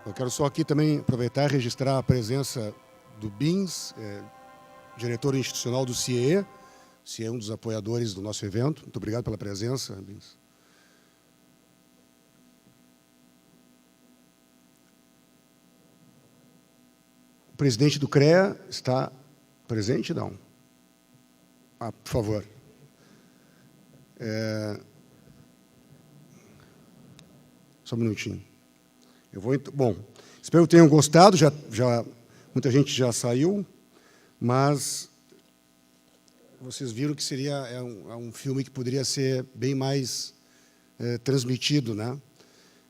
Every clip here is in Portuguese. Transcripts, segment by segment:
Eu quero só aqui também aproveitar e registrar a presença do Bins, diretor institucional do CIE. O CIE é um dos apoiadores do nosso evento. Muito obrigado pela presença, Bins. O presidente do CREA está presente? Não. Ah, por favor. Só um minutinho. Bom, espero que tenham gostado. Muita gente já saiu, mas vocês viram que seria um filme que poderia ser bem mais transmitido, né?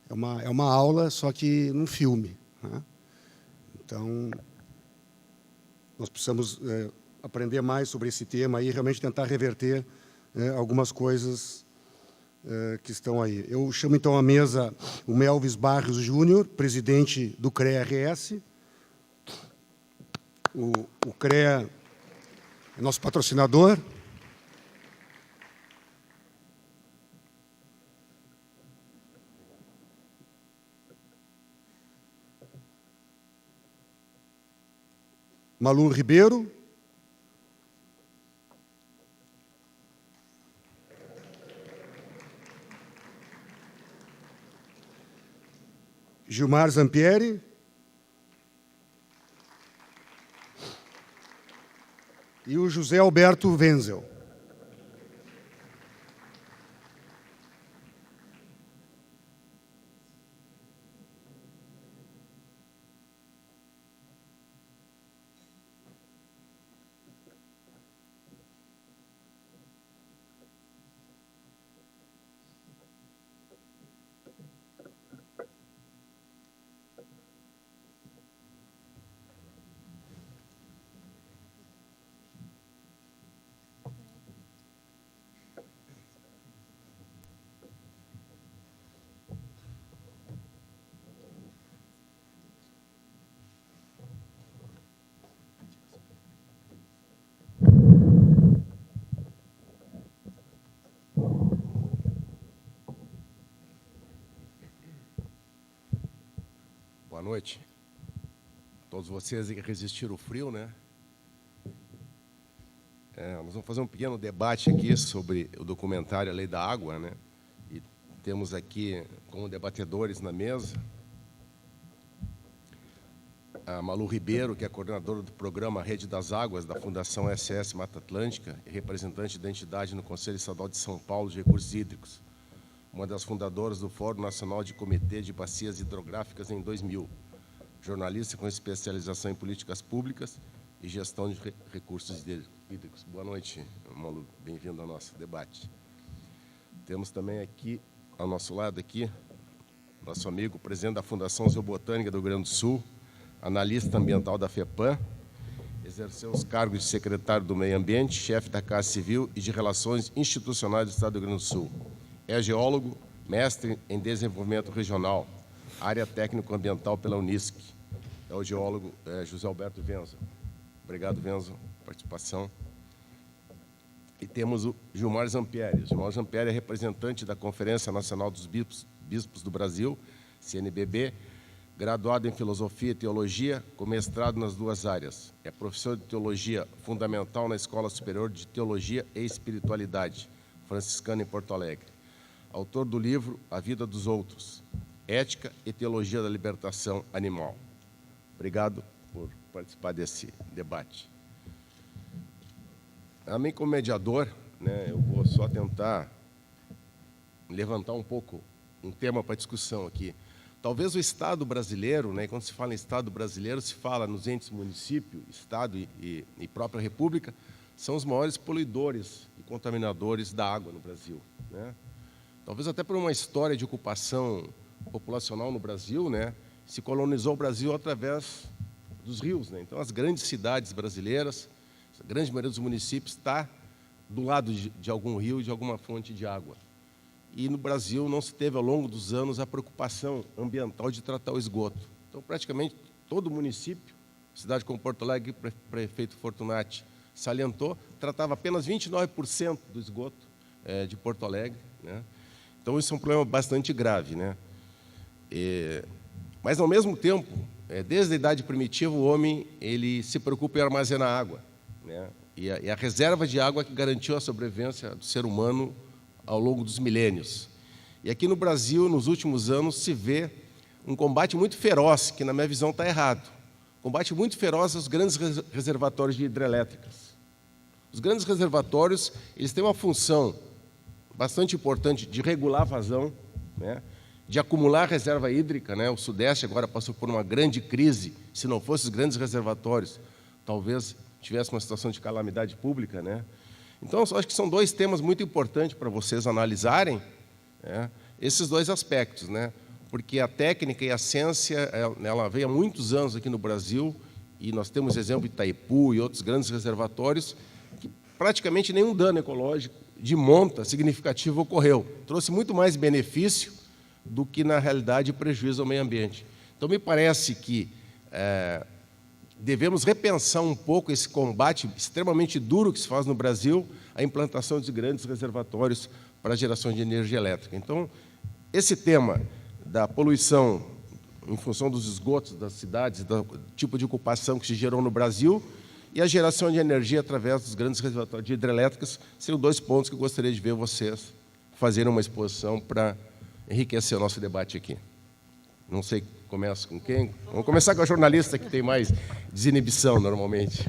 É uma aula, só que num filme, né? Então, nós precisamos aprender mais sobre esse tema e realmente tentar reverter algumas coisas que estão aí. Eu chamo, então, à mesa o Melvis Barros Júnior, presidente do CREA-RS. O CREA é nosso patrocinador. Malu Ribeiro. Gilmar Zampieri. E o José Alberto Wenzel. Boa noite. Todos vocês que resistiram o frio, né? Nós vamos fazer um pequeno debate aqui sobre o documentário A Lei da Água, né? E temos aqui como debatedores na mesa a Malu Ribeiro, que é coordenadora do programa Rede das Águas da Fundação SS Mata Atlântica e representante da entidade no Conselho Estadual de São Paulo de Recursos Hídricos, uma das fundadoras do Fórum Nacional de Comitê de Bacias Hidrográficas em 2000, jornalista com especialização em políticas públicas e gestão de recursos hídricos. Boa noite, Malu, bem-vindo ao nosso debate. Temos também aqui, ao nosso lado aqui, nosso amigo, presidente da Fundação Zoobotânica do Rio Grande do Sul, analista ambiental da FEPAM, exerceu os cargos de secretário do Meio Ambiente, chefe da Casa Civil e de Relações Institucionais do Estado do Rio Grande do Sul. É geólogo, mestre em desenvolvimento regional, área técnico-ambiental pela Unisc. É o geólogo José Alberto Wenzel. Obrigado, Wenzel, pela participação. E temos o Gilmar Zampieri. Gilmar Zampieri é representante da Conferência Nacional dos Bispos do Brasil, CNBB, graduado em Filosofia e Teologia, com mestrado nas duas áreas. É professor de Teologia Fundamental na Escola Superior de Teologia e Espiritualidade, franciscana em Porto Alegre. Autor do livro A Vida dos Outros, Ética e Teologia da Libertação Animal. Obrigado por participar desse debate. A mim, como mediador, né, eu vou só tentar levantar um pouco um tema para discussão aqui. Talvez o Estado brasileiro, né, quando se fala em Estado brasileiro, se fala nos entes município, Estado e própria República, são os maiores poluidores e contaminadores da água no Brasil, né? Talvez até por uma história de ocupação populacional no Brasil, né, se colonizou o Brasil através dos rios, né? Então, as grandes cidades brasileiras, a grande maioria dos municípios está do lado de algum rio e de alguma fonte de água. E no Brasil não se teve, ao longo dos anos, a preocupação ambiental de tratar o esgoto. Então, praticamente todo município, cidade como Porto Alegre, prefeito Fortunati salientou, tratava apenas 29% do esgoto de Porto Alegre, né? Então, isso é um problema bastante grave, né? Mas, ao mesmo tempo, desde a idade primitiva, o homem ele se preocupa em armazenar água, né? E a reserva de água que garantiu a sobrevivência do ser humano ao longo dos milênios. E aqui no Brasil, nos últimos anos, se vê um combate muito feroz, que na minha visão está errado. Combate muito feroz aos grandes reservatórios de hidrelétricas. Os grandes reservatórios, eles têm uma função bastante importante de regular a vazão, né? De acumular reserva hídrica, né? O Sudeste agora passou por uma grande crise. Se não fossem os grandes reservatórios, talvez tivesse uma situação de calamidade pública, né? Então, eu acho que são dois temas muito importantes para vocês analisarem, né? Esses dois aspectos, né? Porque a técnica e a ciência, ela vem há muitos anos aqui no Brasil, e nós temos exemplo de Itaipu e outros grandes reservatórios, que praticamente nenhum dano ecológico de monta significativo ocorreu. Trouxe muito mais benefício do que, na realidade, prejuízo ao meio ambiente. Então, me parece que devemos repensar um pouco esse combate extremamente duro que se faz no Brasil, a implantação de grandes reservatórios para a geração de energia elétrica. Então, esse tema da poluição em função dos esgotos das cidades, do tipo de ocupação que se gerou no Brasil, e a geração de energia através dos grandes reservatórios de hidrelétricas, seriam dois pontos que eu gostaria de ver vocês fazerem uma exposição para enriquecer o nosso debate aqui. Não sei, começa com quem? Vamos começar com a jornalista, que tem mais desinibição, normalmente.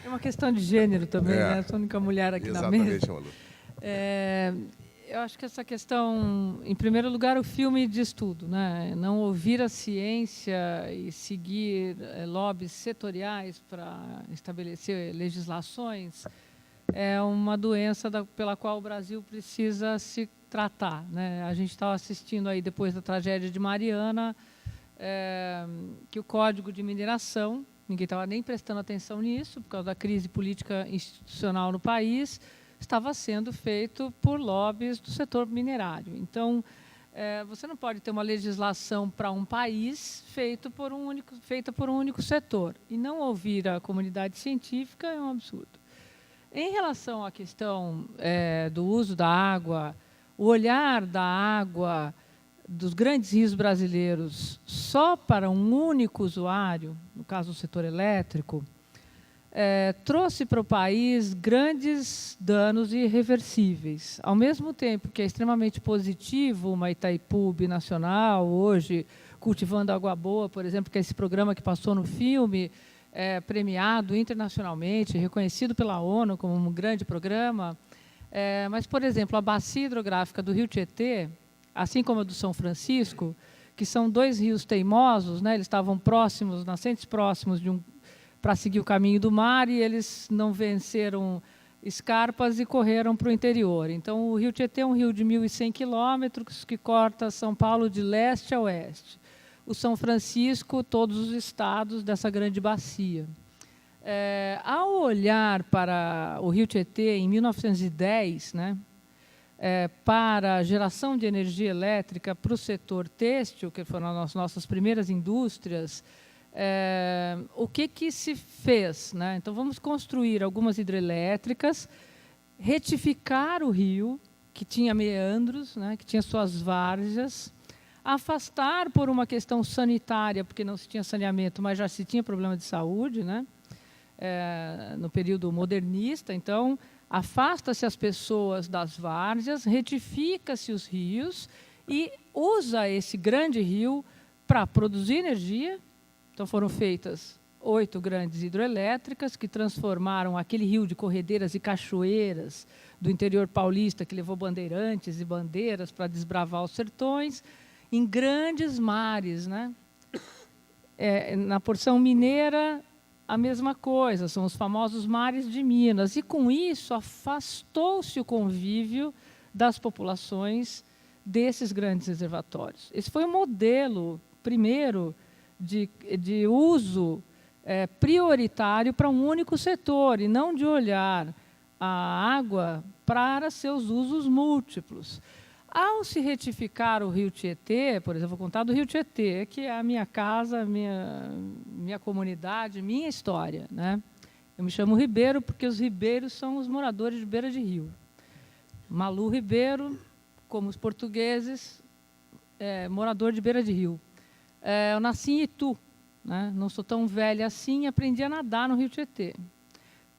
É uma questão de gênero também, né? Eu sou a única mulher aqui na mesa. Exatamente, Malu. Eu acho que essa questão, em primeiro lugar, o filme diz tudo, né? Não ouvir a ciência e seguir lobbies setoriais para estabelecer legislações é uma doença pela qual o Brasil precisa se tratar, né? A gente estava assistindo aí, depois da tragédia de Mariana, que o Código de Mineração, ninguém estava nem prestando atenção nisso, por causa da crise política institucional no país, estava sendo feito por lobbies do setor minerário. Então, você não pode ter uma legislação para um país feita por um único setor. E não ouvir a comunidade científica é um absurdo. Em relação à questão do uso da água, o olhar da água dos grandes rios brasileiros só para um único usuário, no caso do setor elétrico, trouxe para o país grandes danos irreversíveis. Ao mesmo tempo que é extremamente positivo uma Itaipu binacional, hoje, Cultivando Água Boa, por exemplo, que é esse programa que passou no filme, premiado internacionalmente, reconhecido pela ONU como um grande programa. Mas, por exemplo, a bacia hidrográfica do Rio Tietê, assim como a do São Francisco, que são dois rios teimosos, né? Eles estavam próximos, nascentes próximos para seguir o caminho do mar, e eles não venceram escarpas e correram para o interior. Então, o Rio Tietê é um rio de 1.100 quilômetros que corta São Paulo de leste a oeste. O São Francisco, todos os estados dessa grande bacia. Ao olhar para o Rio Tietê, em 1910, né, para a geração de energia elétrica para o setor têxtil, que foram as nossas primeiras indústrias, o que se fez, né? Então, vamos construir algumas hidrelétricas, retificar o rio, que tinha meandros, né, que tinha suas várzeas, afastar por uma questão sanitária, porque não se tinha saneamento, mas já se tinha problema de saúde, né? No período modernista. Então, afasta-se as pessoas das várzeas, retifica-se os rios e usa esse grande rio para produzir energia. Então, foram feitas 8 grandes hidroelétricas que transformaram aquele rio de corredeiras e cachoeiras do interior paulista, que levou bandeirantes e bandeiras para desbravar os sertões, em grandes mares, né? Na porção mineira, a mesma coisa, são os famosos mares de Minas. E, com isso, afastou-se o convívio das populações desses grandes reservatórios. Esse foi o modelo, primeiro, de uso prioritário para um único setor, e não de olhar a água para seus usos múltiplos. Ao se retificar o Rio Tietê, por exemplo, vou contar do Rio Tietê, que é a minha casa, minha comunidade, minha história, né? Eu me chamo Ribeiro porque os ribeiros são os moradores de beira de rio. Malu Ribeiro, como os portugueses, morador de beira de rio. Eu nasci em Itu, né? Não sou tão velha assim, aprendi a nadar no Rio Tietê,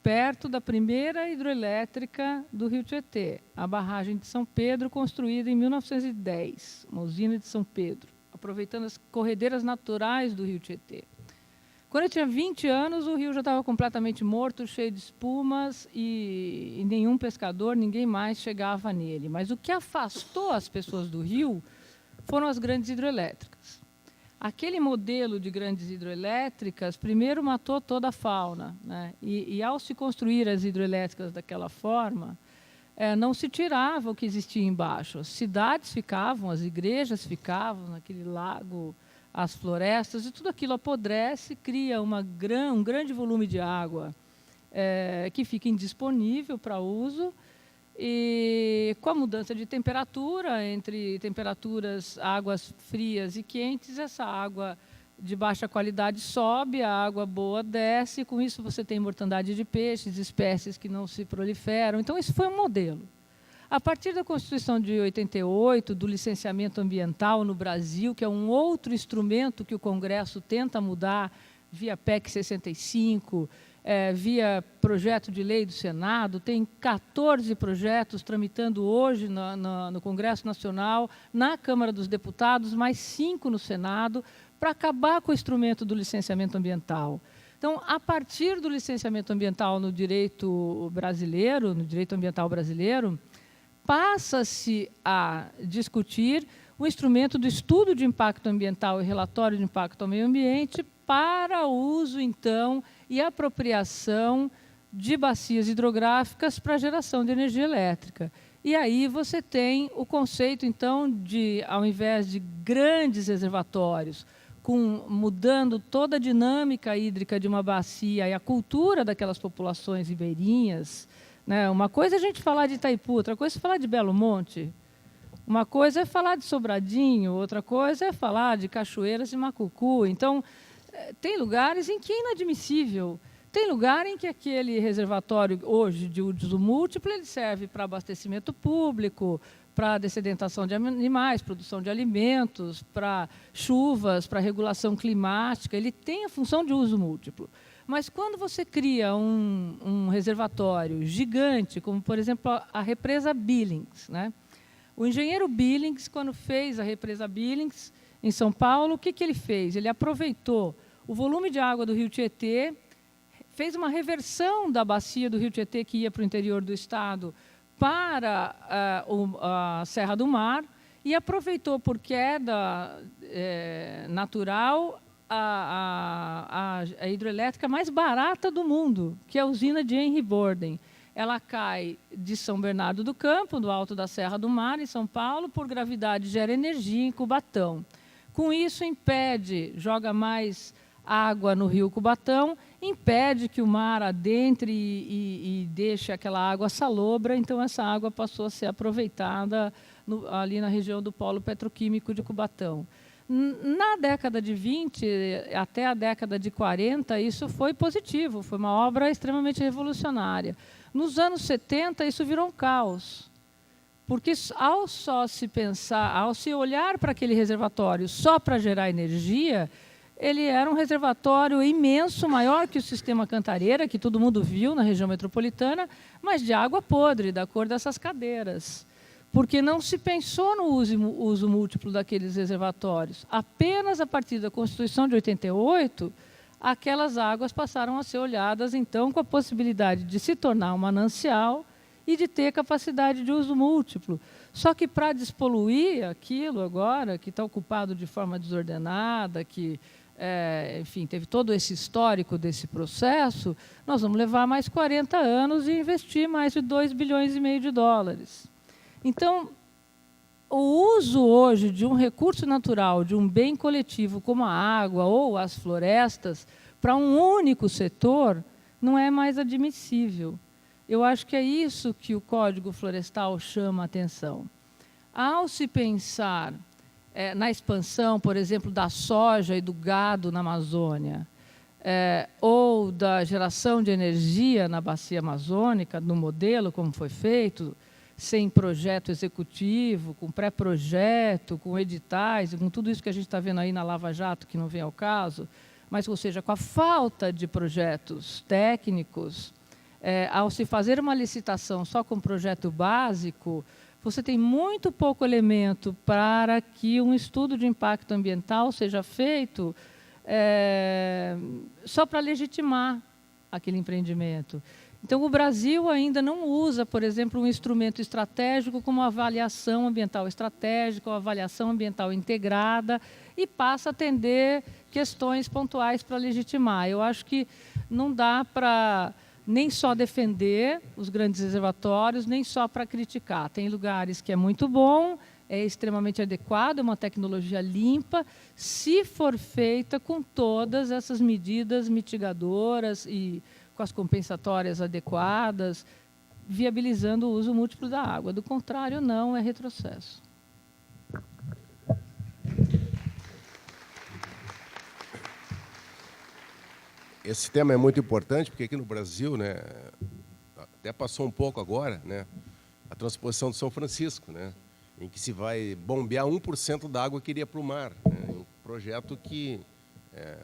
perto da primeira hidroelétrica do Rio Tietê, a barragem de São Pedro, construída em 1910, uma usina de São Pedro, aproveitando as corredeiras naturais do Rio Tietê. Quando eu tinha 20 anos, o rio já estava completamente morto, cheio de espumas, e nenhum pescador, ninguém mais chegava nele. Mas o que afastou as pessoas do rio foram as grandes hidroelétricas. Aquele modelo de grandes hidroelétricas, primeiro matou toda a fauna, né? E ao se construir as hidroelétricas daquela forma, não se tirava o que existia embaixo. As cidades ficavam, as igrejas ficavam naquele lago, as florestas, e tudo aquilo apodrece, cria um grande volume de água que fica indisponível para uso. E com a mudança de temperatura, entre temperaturas, águas frias e quentes, essa água de baixa qualidade sobe, a água boa desce, e com isso você tem mortandade de peixes, espécies que não se proliferam. Então, isso foi um modelo. A partir da Constituição de 88, do licenciamento ambiental no Brasil, que é um outro instrumento que o Congresso tenta mudar via PEC 65, via projeto de lei do Senado, tem 14 projetos tramitando hoje no Congresso Nacional, na Câmara dos Deputados, mais 5 no Senado, para acabar com o instrumento do licenciamento ambiental. Então, a partir do licenciamento ambiental no direito brasileiro, no direito ambiental brasileiro, passa-se a discutir o instrumento do estudo de impacto ambiental e relatório de impacto ao meio ambiente para uso, então, e apropriação de bacias hidrográficas para a geração de energia elétrica. E aí você tem o conceito, então, de, ao invés de grandes reservatórios, mudando toda a dinâmica hídrica de uma bacia e a cultura daquelas populações ribeirinhas, né? Uma coisa é a gente falar de Itaipu, outra coisa é falar de Belo Monte, uma coisa é falar de Sobradinho, outra coisa é falar de Cachoeiras e Macucu. Então, tem lugares em que é inadmissível. Tem lugar em que aquele reservatório, hoje, de uso múltiplo, ele serve para abastecimento público, para dessedentação de animais, produção de alimentos, para chuvas, para regulação climática. Ele tem a função de uso múltiplo. Mas quando você cria um reservatório gigante, como, por exemplo, a represa Billings, né? O engenheiro Billings, quando fez a represa Billings, em São Paulo, o que ele fez? Ele aproveitou o volume de água do Rio Tietê, fez uma reversão da bacia do Rio Tietê, que ia para o interior do estado, para a Serra do Mar, e aproveitou, por queda natural, a hidrelétrica mais barata do mundo, que é a usina de Henry Borden. Ela cai de São Bernardo do Campo, do alto da Serra do Mar, em São Paulo, por gravidade gera energia em Cubatão. Com isso, joga mais água no rio Cubatão, impede que o mar adentre e deixe aquela água salobra, então essa água passou a ser aproveitada ali na região do polo petroquímico de Cubatão. Na década de 20 até a década de 40, isso foi positivo, foi uma obra extremamente revolucionária. Nos anos 70, isso virou um caos, porque ao se olhar para aquele reservatório só para gerar energia, ele era um reservatório imenso, maior que o sistema Cantareira, que todo mundo viu na região metropolitana, mas de água podre, da cor dessas cadeiras. Porque não se pensou no uso múltiplo daqueles reservatórios. Apenas a partir da Constituição de 88, aquelas águas passaram a ser olhadas, então, com a possibilidade de se tornar um manancial e de ter capacidade de uso múltiplo. Só que, para despoluir aquilo agora, que está ocupado de forma desordenada, que, enfim, teve todo esse histórico desse processo, nós vamos levar mais 40 anos e investir mais de 2,5 bilhões de dólares. Então, o uso hoje de um recurso natural, de um bem coletivo como a água ou as florestas, para um único setor, não é mais admissível. Eu acho que é isso que o Código Florestal chama a atenção. Ao se pensar na expansão, por exemplo, da soja e do gado na Amazônia, ou da geração de energia na bacia amazônica, no modelo como foi feito, sem projeto executivo, com pré-projeto, com editais, com tudo isso que a gente está vendo aí na Lava Jato, que não vem ao caso, mas, ou seja, com a falta de projetos técnicos, ao se fazer uma licitação só com projeto básico, você tem muito pouco elemento para que um estudo de impacto ambiental seja feito só para legitimar aquele empreendimento. Então, o Brasil ainda não usa, por exemplo, um instrumento estratégico como a avaliação ambiental estratégica, ou avaliação ambiental integrada, e passa a atender questões pontuais para legitimar. Eu acho que não dá para nem só defender os grandes reservatórios, nem só para criticar. Tem lugares que é muito bom, é extremamente adequado, é uma tecnologia limpa, se for feita com todas essas medidas mitigadoras e com as compensatórias adequadas, viabilizando o uso múltiplo da água. Do contrário, não, é retrocesso. Esse tema é muito importante, porque aqui no Brasil, né, até passou um pouco agora, né, a transposição de São Francisco, né, em que se vai bombear 1% da água que iria para o mar. Né, um projeto que é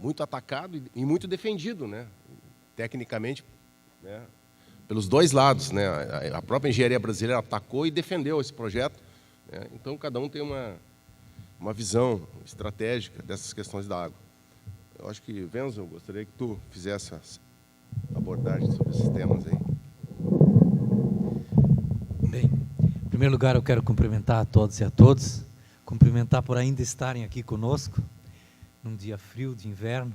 muito atacado e muito defendido, né, tecnicamente, né, pelos dois lados. Né, a própria engenharia brasileira atacou e defendeu esse projeto. Né, então, cada um tem uma visão estratégica dessas questões da água. Eu acho que, Wenzel, eu gostaria que tu fizesse essa abordagem sobre esses temas aí. Bem, em primeiro lugar, eu quero cumprimentar a todos e a todas, cumprimentar por ainda estarem aqui conosco, num dia frio de inverno,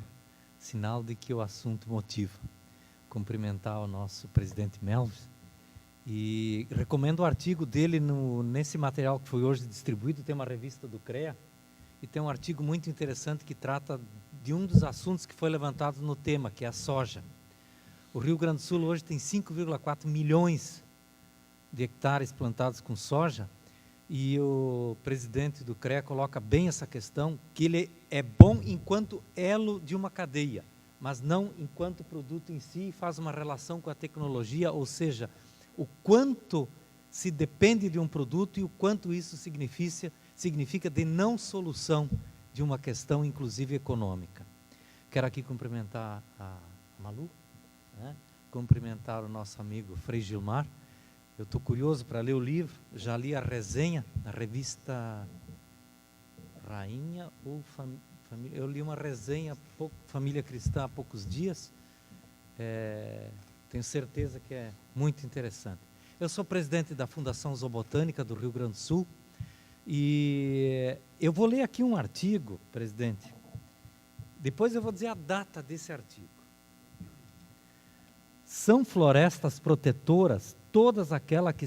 sinal de que o assunto motiva. Cumprimentar o nosso presidente Melvis e recomendo o artigo dele nesse material que foi hoje distribuído, tem uma revista do CREA, e tem um artigo muito interessante que trata de um dos assuntos que foi levantado no tema, que é a soja. O Rio Grande do Sul hoje tem 5,4 milhões de hectares plantados com soja, e o presidente do CREA coloca bem essa questão, que ele é bom enquanto elo de uma cadeia, mas não enquanto produto em si, faz uma relação com a tecnologia, ou seja, o quanto se depende de um produto e o quanto isso significa de não solução de uma questão, inclusive econômica. Quero aqui cumprimentar a Malu, né? Cumprimentar o nosso amigo Frei Gilmar. Eu estou curioso para ler o livro, já li a resenha na revista Rainha ou Família. Eu li uma resenha, Família Cristã, há poucos dias. Tenho certeza que é muito interessante. Eu sou presidente da Fundação Zoobotânica do Rio Grande do Sul e eu vou ler aqui um artigo, presidente. Depois eu vou dizer a data desse artigo. São florestas protetoras, todas aquelas que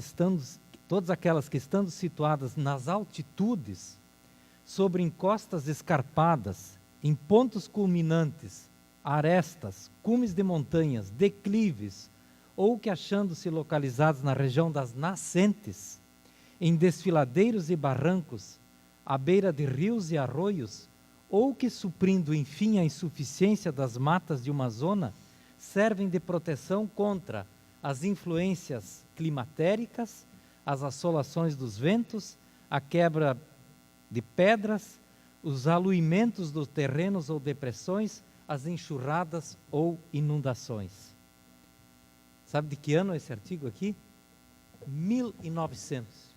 estando situadas nas altitudes, sobre encostas escarpadas, em pontos culminantes, arestas, cumes de montanhas, declives, ou que achando-se localizados na região das nascentes, em desfiladeiros e barrancos, à beira de rios e arroios, ou que suprindo, enfim, a insuficiência das matas de uma zona, servem de proteção contra as influências climatéricas, as assolações dos ventos, a quebra de pedras, os aluimentos dos terrenos ou depressões, as enxurradas ou inundações. Sabe de que ano é esse artigo aqui? 1900.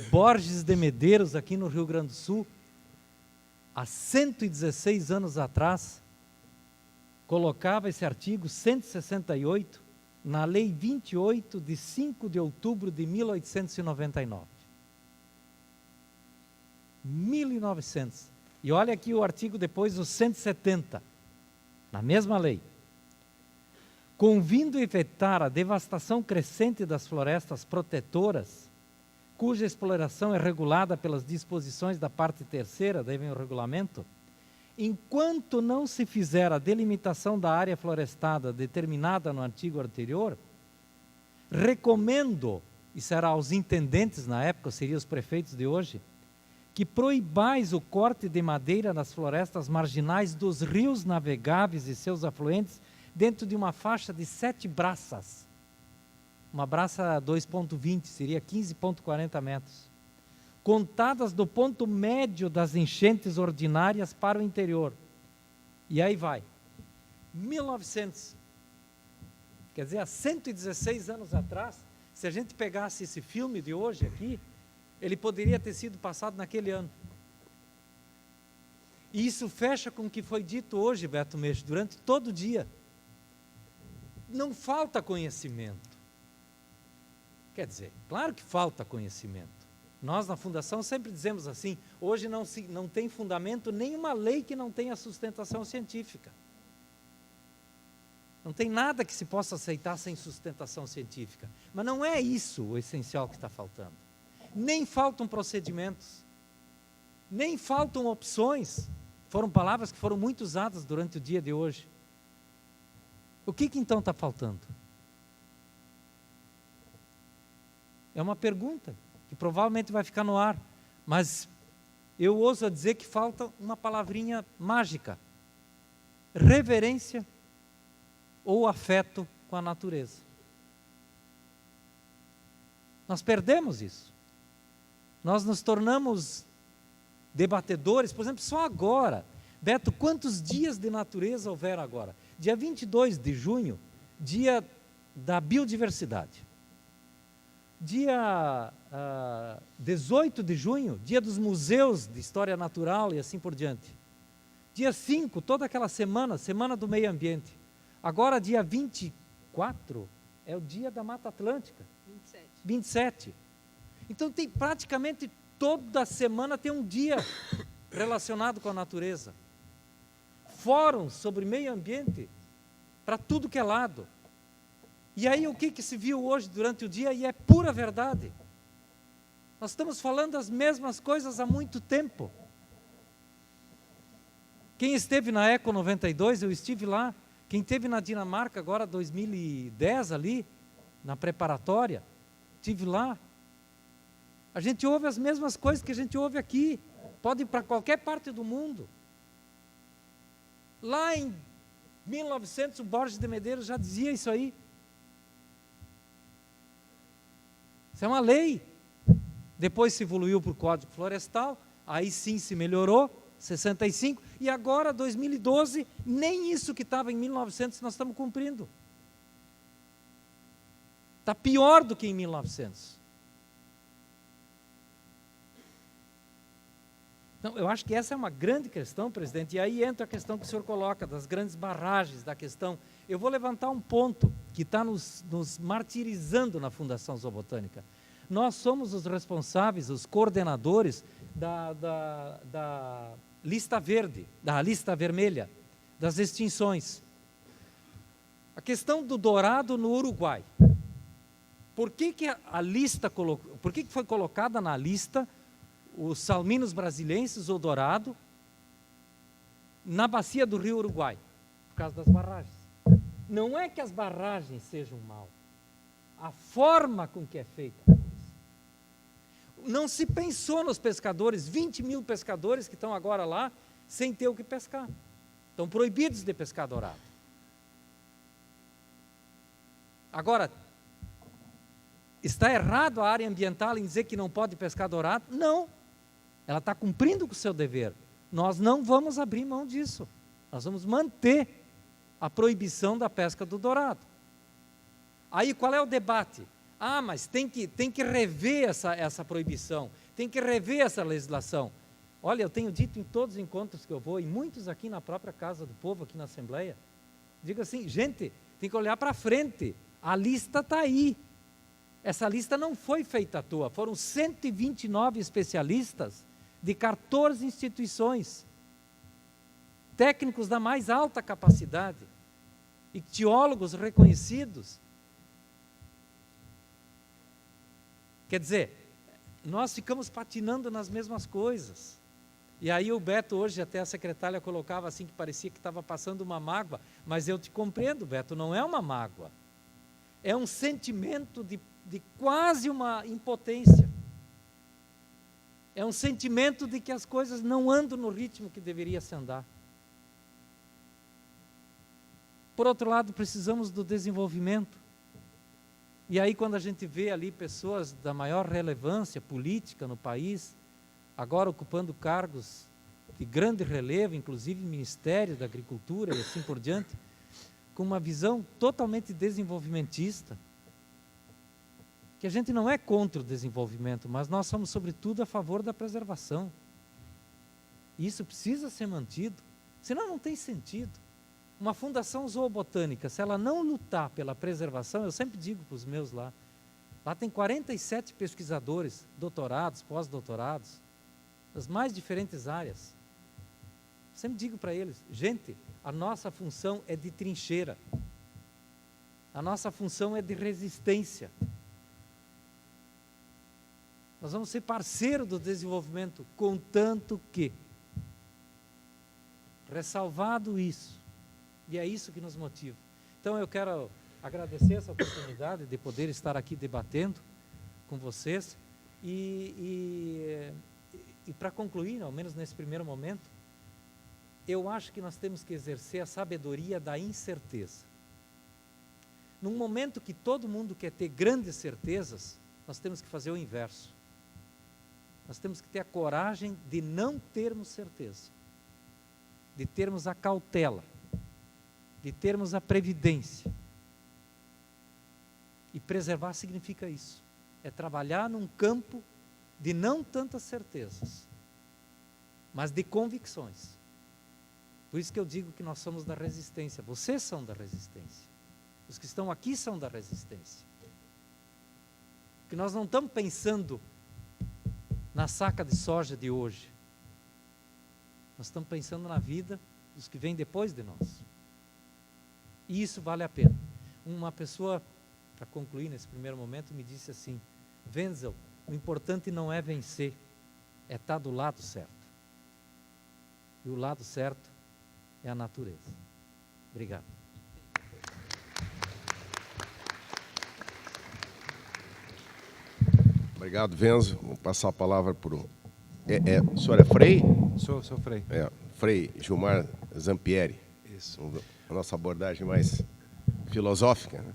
Borges de Medeiros, aqui no Rio Grande do Sul, há 116 anos atrás, colocava esse artigo 168 na Lei 28, de 5 de outubro de 1899. 1900. E olha aqui o artigo depois, o 170, na mesma lei. Convindo evitar a devastação crescente das florestas protetoras, cuja exploração é regulada pelas disposições da parte terceira, daí vem o regulamento, enquanto não se fizer a delimitação da área florestada determinada no artigo anterior, recomendo, e será aos intendentes na época, seriam os prefeitos de hoje, que proibais o corte de madeira nas florestas marginais dos rios navegáveis e seus afluentes dentro de uma faixa de 7 braças. uma braça 2,20, seria 15,40 metros. Contadas do ponto médio das enchentes ordinárias para o interior. E aí vai. 1900. Quer dizer, há 116 anos atrás, se a gente pegasse esse filme de hoje aqui, ele poderia ter sido passado naquele ano. E isso fecha com o que foi dito hoje, Beto Meixo, durante todo o dia. Não falta conhecimento. Quer dizer, claro que falta conhecimento. Nós, na Fundação, sempre dizemos assim, hoje não tem fundamento nenhuma lei que não tenha sustentação científica. Não tem nada que se possa aceitar sem sustentação científica. Mas não é isso o essencial que está faltando. Nem faltam procedimentos, nem faltam opções. Foram palavras que foram muito usadas durante o dia de hoje. O que então está faltando? É uma pergunta que provavelmente vai ficar no ar, mas eu ouso dizer que falta uma palavrinha mágica: reverência ou afeto com a natureza. Nós perdemos isso. Nós nos tornamos debatedores, por exemplo, só agora. Beto, quantos dias de natureza houveram agora? Dia 22 de junho, dia da biodiversidade. Dia 18 de junho, dia dos museus de história natural e assim por diante. Dia 5, toda aquela semana, semana do meio ambiente. Agora, dia 24, é o dia da Mata Atlântica. 27. Então, tem praticamente toda semana tem um dia relacionado com a natureza. Fóruns sobre meio ambiente para tudo que é lado. E aí o que se viu hoje durante o dia, e é pura verdade. Nós estamos falando as mesmas coisas há muito tempo. Quem esteve na Eco 92, eu estive lá. Quem esteve na Dinamarca agora, 2010 ali, na preparatória, estive lá. A gente ouve as mesmas coisas que a gente ouve aqui. Pode ir para qualquer parte do mundo. Lá em 1900, o Borges de Medeiros já dizia isso aí. Isso é uma lei. Depois se evoluiu para o Código Florestal, aí sim se melhorou, 65, e agora, 2012, nem isso que estava em 1900 nós estamos cumprindo. Está pior do que em 1900. Então, eu acho que essa é uma grande questão, presidente, e aí entra a questão que o senhor coloca, das grandes barragens da questão. Eu vou levantar um ponto que está nos martirizando na Fundação Zoobotânica. Nós somos os responsáveis, os coordenadores da lista verde, da lista vermelha, das extinções. A questão do dourado no Uruguai. Por que foi colocada na lista os salminos brasileiros, o dourado, na bacia do rio Uruguai? Por causa das barragens. Não é que as barragens sejam mal, a forma com que é feita. Não se pensou nos pescadores, 20 mil pescadores que estão agora lá, sem ter o que pescar. Estão proibidos de pescar dourado. Agora, está errado a área ambiental em dizer que não pode pescar dourado? Não. Ela está cumprindo com o seu dever. Nós não vamos abrir mão disso. Nós vamos manter a proibição da pesca do dourado. Aí qual é o debate? Mas tem que rever essa proibição, tem que rever essa legislação. Olha, eu tenho dito em todos os encontros que eu vou, e muitos aqui na própria Casa do Povo, aqui na Assembleia, digo assim, gente, tem que olhar para frente, a lista está aí. Essa lista não foi feita à toa, foram 129 especialistas de 14 instituições, técnicos da mais alta capacidade, ictiólogos reconhecidos. Quer dizer, nós ficamos patinando nas mesmas coisas. E aí o Beto hoje, até a secretária colocava assim, que parecia que estava passando uma mágoa, mas eu te compreendo, Beto, não é uma mágoa. É um sentimento de quase uma impotência. É um sentimento de que as coisas não andam no ritmo que deveria se andar. Por outro lado, precisamos do desenvolvimento. E aí, quando a gente vê ali pessoas da maior relevância política no país, agora ocupando cargos de grande relevo, inclusive Ministério da Agricultura e assim por diante, com uma visão totalmente desenvolvimentista, que a gente não é contra o desenvolvimento, mas nós somos, sobretudo, a favor da preservação. E isso precisa ser mantido, senão não tem sentido. Uma fundação zoobotânica, se ela não lutar pela preservação, eu sempre digo para os meus lá tem 47 pesquisadores, doutorados, pós-doutorados, das mais diferentes áreas. Sempre digo para eles, gente, a nossa função é de trincheira, a nossa função é de resistência. Nós vamos ser parceiro do desenvolvimento, contanto que, ressalvado isso, e é isso que nos motiva. Então eu quero agradecer essa oportunidade de poder estar aqui debatendo com vocês e para concluir, ao menos nesse primeiro momento, eu acho que nós temos que exercer a sabedoria da incerteza. Num momento que todo mundo quer ter grandes certezas, nós temos que fazer o inverso. Nós temos que ter a coragem de não termos certeza, de termos a cautela, de termos a previdência. E preservar significa isso, é trabalhar num campo de não tantas certezas, mas de convicções. Por isso que eu digo que nós somos da resistência, vocês são da resistência, os que estão aqui são da resistência. Que nós não estamos pensando na saca de soja de hoje, nós estamos pensando na vida dos que vêm depois de nós. E isso vale a pena. Uma pessoa, para concluir nesse primeiro momento, me disse assim: Wenzel, o importante não é vencer, é estar do lado certo. E o lado certo é a natureza. Obrigado. Obrigado, Wenzel. Vou passar a palavra para o... o senhor é Frei? Sou Frei. Frei Gilmar Zampieri. Isso. A nossa abordagem mais filosófica, né?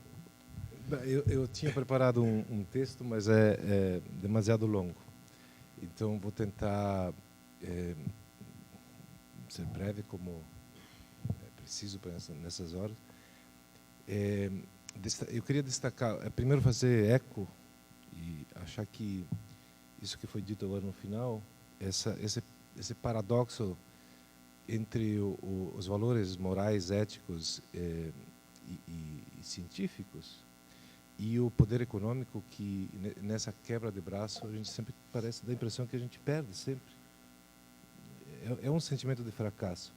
Eu tinha preparado um texto, mas é demasiado longo. Então, vou tentar ser breve, como é preciso nessas horas. Eu queria destacar, primeiro fazer eco e achar que isso que foi dito agora no final, esse paradoxo entre os valores morais, éticos e científicos e o poder econômico, que nessa quebra de braço a gente sempre dá a impressão que a gente perde sempre. É um sentimento de fracasso.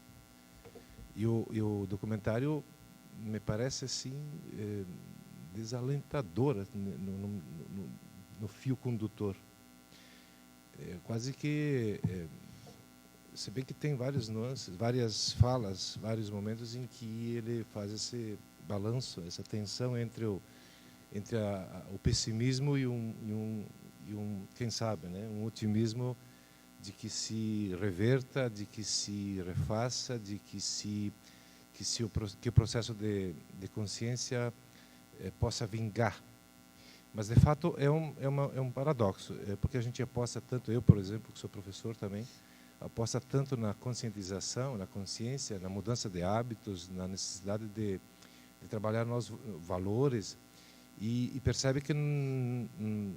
E o documentário me parece assim desalentador no fio condutor. Quase que se bem que tem várias nuances, várias falas, vários momentos em que ele faz esse balanço, essa tensão entre o pessimismo e um quem sabe, né, um otimismo de que se reverta, de que se refaça, de que o processo de consciência possa vingar. Mas, de fato, é um paradoxo, porque a gente aposta tanto, eu, por exemplo, que sou professor também, aposta tanto na conscientização, na consciência, na mudança de hábitos, na necessidade de trabalhar novos valores, e percebe que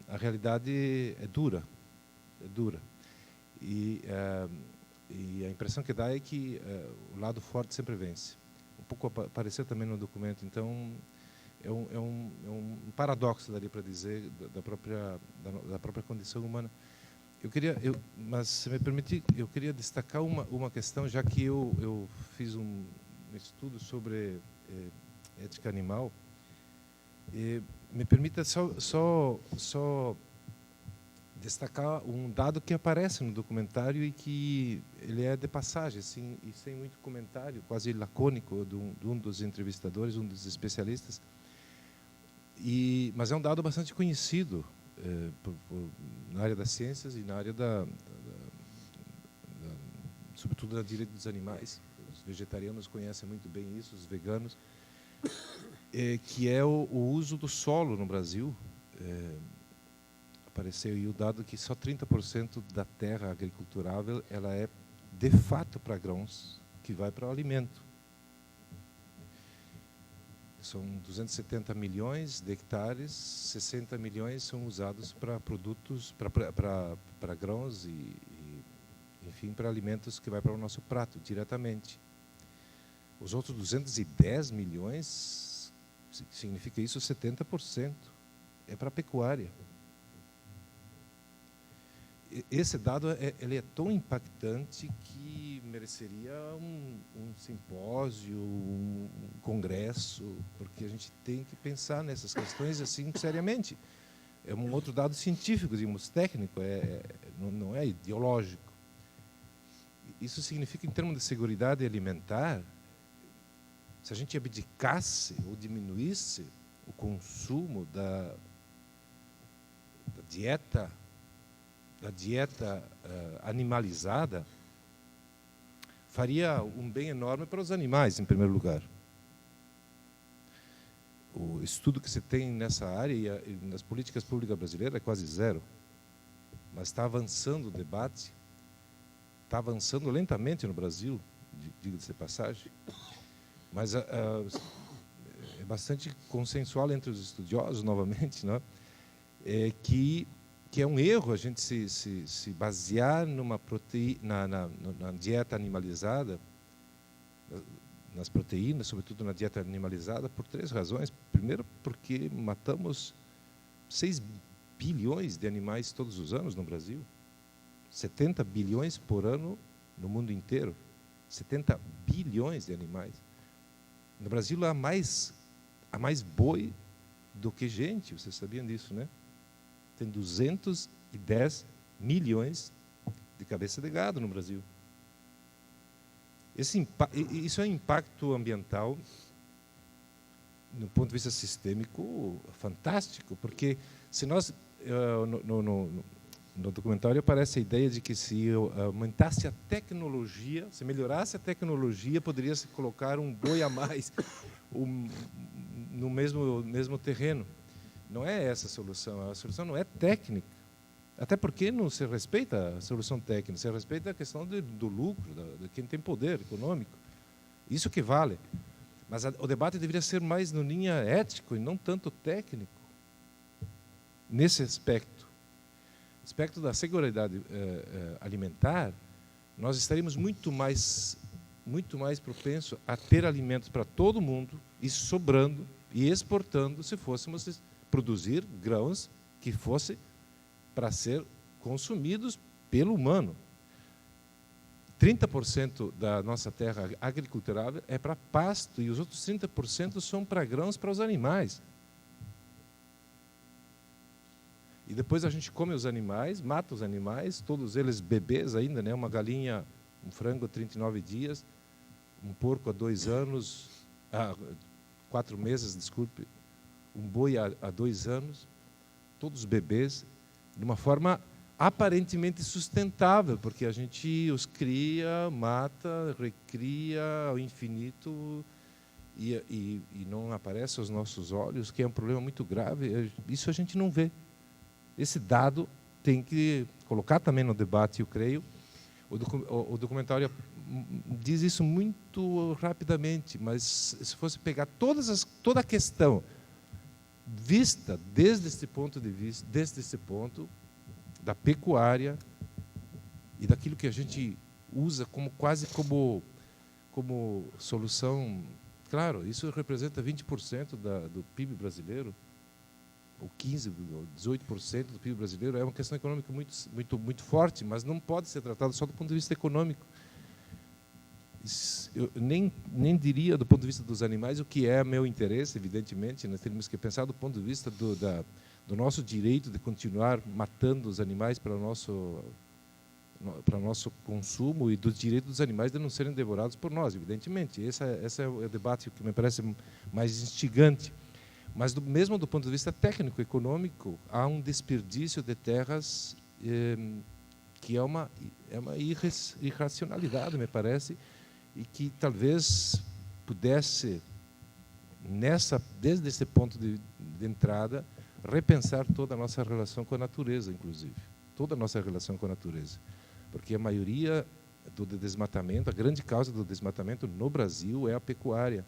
a realidade é dura. E a impressão que dá é que o lado forte sempre vence. Um pouco apareceu também no documento, então é um paradoxo, daria para dizer, da própria condição humana. Mas, se me permitir, eu queria destacar uma questão, já que eu fiz um estudo sobre ética animal. Me permita só destacar um dado que aparece no documentário e que ele é de passagem, assim, e sem muito comentário, quase lacônico, de um dos entrevistadores, um dos especialistas. Mas é um dado bastante conhecido na área das ciências e na área sobretudo da direito dos animais. Os vegetarianos conhecem muito bem isso, os veganos. que é o uso do solo no Brasil. Apareceu aí o dado que só 30% da terra agriculturável ela é de fato para grãos, que vai para o alimento. São 270 milhões de hectares, 60 milhões são usados para produtos, para grãos e, enfim, para alimentos que vai para o nosso prato diretamente. Os outros 210 milhões, significa isso 70%, é para a pecuária. Esse dado ele é tão impactante que mereceria um simpósio, um congresso, porque a gente tem que pensar nessas questões assim seriamente. É um outro dado científico, digamos, técnico, não é ideológico. Isso significa, em termos de seguridade alimentar, se a gente abdicasse ou diminuísse o consumo da dieta animalizada, faria um bem enorme para os animais, em primeiro lugar. O estudo que se tem nessa área e nas políticas públicas brasileiras é quase zero, mas está avançando o debate, está avançando lentamente no Brasil, diga-se de passagem, mas é bastante consensual entre os estudiosos, novamente, né? Que é um erro a gente se basear numa na dieta animalizada, nas proteínas, sobretudo na dieta animalizada, por 3 razões. Primeiro, porque matamos 6 bilhões de animais todos os anos no Brasil, 70 bilhões por ano no mundo inteiro, 70 bilhões de animais. No Brasil há mais boi do que gente, vocês sabiam disso, né? Tem 210 milhões de cabeça de gado no Brasil. Isso é um impacto ambiental, do ponto de vista sistêmico, fantástico, porque se nós, no documentário aparece a ideia de que se aumentasse a tecnologia, se melhorasse a tecnologia, poderia-se colocar um boi a mais no mesmo terreno. Não é essa a solução não é técnica, até porque não se respeita a solução técnica, se respeita a questão do lucro, de quem tem poder econômico. Isso que vale. Mas o debate deveria ser mais no linha ético e não tanto técnico, nesse aspecto. No aspecto da segurança alimentar, nós estaríamos muito mais propensos a ter alimentos para todo mundo, e sobrando, e exportando, se fôssemos produzir grãos que fossem para ser consumidos pelo humano. 30% da nossa terra agriculturável é para pasto e os outros 30% são para grãos para os animais. E depois a gente come os animais, mata os animais, todos eles bebês ainda, né? Uma galinha, um frango a 39 dias, um porco a 2 anos, 4 meses, desculpe, um boi há 2 anos, todos bebês, de uma forma aparentemente sustentável, porque a gente os cria, mata, recria ao infinito e não aparece aos nossos olhos, que é um problema muito grave. Isso a gente não vê. Esse dado tem que colocar também no debate, eu creio. O documentário diz isso muito rapidamente, mas se fosse pegar toda a questão vista desde esse ponto da pecuária e daquilo que a gente usa quase como solução, claro, isso representa 20% do PIB brasileiro, ou 15%, ou 18% do PIB brasileiro, é uma questão econômica muito forte, mas não pode ser tratada só do ponto de vista econômico. Eu nem diria do ponto de vista dos animais o que é meu interesse, evidentemente, nós temos que pensar do ponto de vista do nosso direito de continuar matando os animais para o nosso consumo e do direito dos animais de não serem devorados por nós, evidentemente. Esse é o debate que me parece mais instigante. Mas mesmo do ponto de vista técnico, econômico, há um desperdício de terras que é uma irracionalidade, me parece, e que talvez pudesse, desde esse ponto de entrada, repensar toda a nossa relação com a natureza, inclusive. Toda a nossa relação com a natureza. Porque a maioria do desmatamento, a grande causa do desmatamento no Brasil é a pecuária.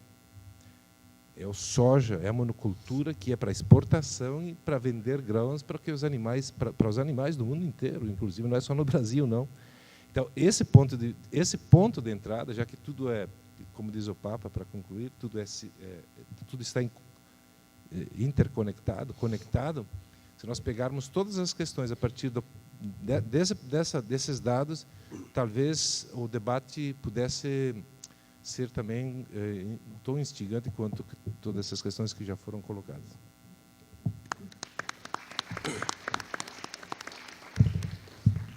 É o soja, é a monocultura que é para exportação e para vender grãos para que os animais, para os animais do mundo inteiro, inclusive não é só no Brasil, não. Então esse ponto de entrada, já que tudo é, como diz o Papa, para concluir, tudo está interconectado, conectado. Se nós pegarmos todas as questões a partir desses dados, talvez o debate pudesse ser também tão instigante quanto todas essas questões que já foram colocadas.